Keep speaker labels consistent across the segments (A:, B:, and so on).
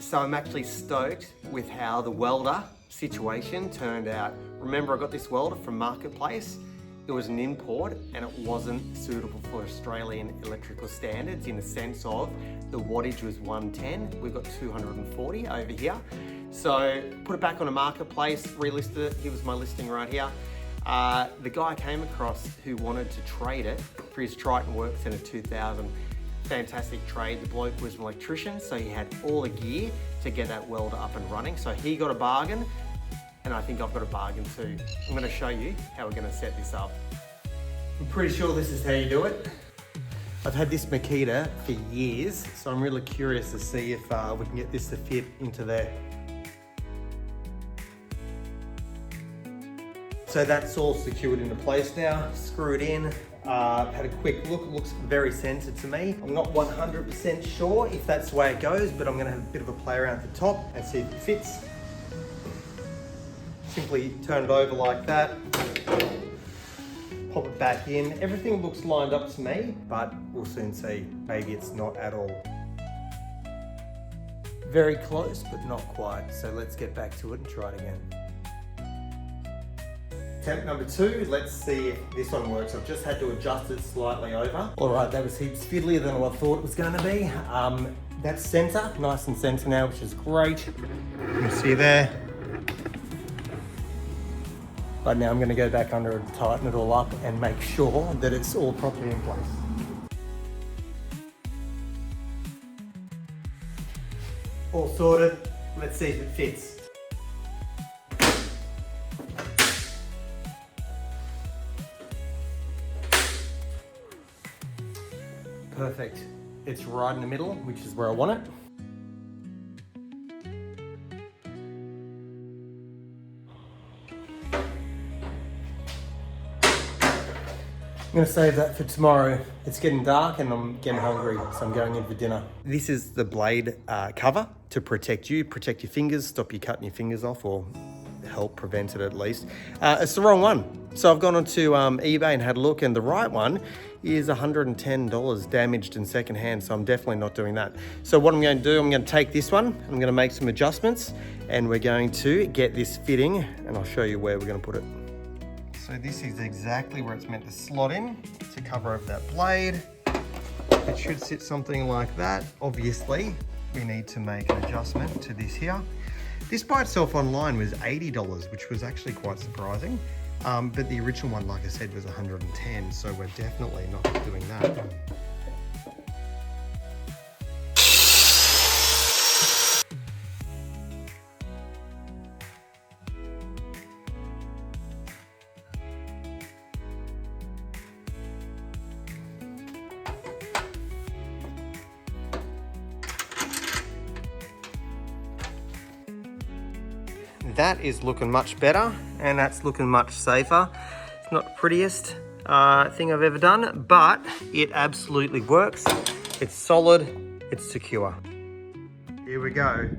A: So I'm actually stoked with how the welder situation turned out. Remember, I got this welder from Marketplace. It was an import and it wasn't suitable for Australian electrical standards in the sense of the wattage was 110. We've got 240 over here. So put it back on a Marketplace, relisted it. Here was my listing right here. The guy I came across who wanted to trade it for his Triton Workcentre 2000. Fantastic trade. The bloke was an electrician, so he had all the gear to get that welder up and running. So he got a bargain, and I think I've got a bargain too. I'm gonna show you how we're gonna set this up. I'm pretty sure this is how you do it. I've had this Makita for years, so I'm really curious to see if we can get this to fit into there. So that's all secured into place now, screwed in. Had a quick look, it looks very centered to me. I'm not 100% sure if that's the way it goes, but I'm gonna have a bit of a play around at the top and see if it fits. Simply turn it over like that, pop it back in. Everything looks lined up to me, but we'll soon see. Maybe it's not at all. Very close, but not quite. So let's get back to it and try it again. Attempt number 2, let's see if this one works. I've just had to adjust it slightly over. All right, that was heaps fiddlier than what I thought it was gonna be. That's center, nice and center now, which is great. You can see there. But now I'm gonna go back under and tighten it all up and make sure that it's all properly in place. All sorted, let's see if it fits. Perfect. It's right in the middle, which is where I want it. I'm gonna save that for tomorrow. It's getting dark and I'm getting hungry, so I'm going in for dinner. This is the blade cover to protect you, protect your fingers, stop you cutting your fingers off, or help prevent it at least. It's the wrong one. So I've gone onto eBay and had a look, and the right one is $110 damaged and secondhand, so I'm definitely not doing that. So what I'm going to do, I'm going to take this one, I'm going to make some adjustments, and we're going to get this fitting, and I'll show you where we're going to put it. So this is exactly where it's meant to slot in to cover over that blade. It should sit something like that. Obviously, we need to make an adjustment to this here. This by itself online was $80, which was actually quite surprising. But the original one, like I said, was 110, so we're definitely not doing that. That is looking much better, and that's looking much safer. It's not the prettiest thing I've ever done, but it absolutely works. It's solid, it's secure. Here we go.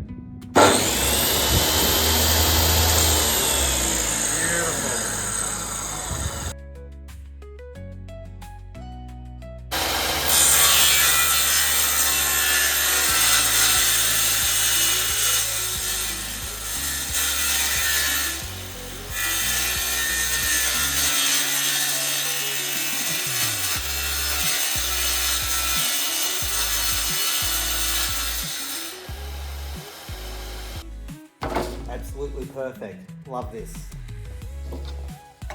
A: Absolutely perfect. Love this.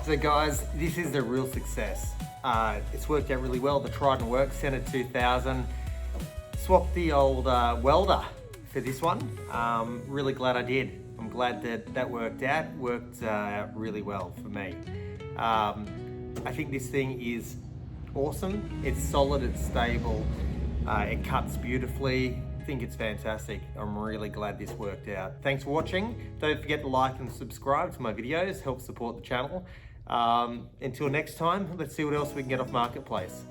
A: So guys, this is a real success. It's worked out really well. The Triton Workcentre 2000. Swapped the old welder for this one. Really glad I did. I'm glad that that worked out. Worked out really well for me. I think this thing is awesome. It's solid, it's stable, it cuts beautifully. I think it's fantastic. I'm really glad this worked out. Thanks for watching. Don't forget to like and subscribe to my videos, help support the channel. Until next time, let's see what else we can get off Marketplace.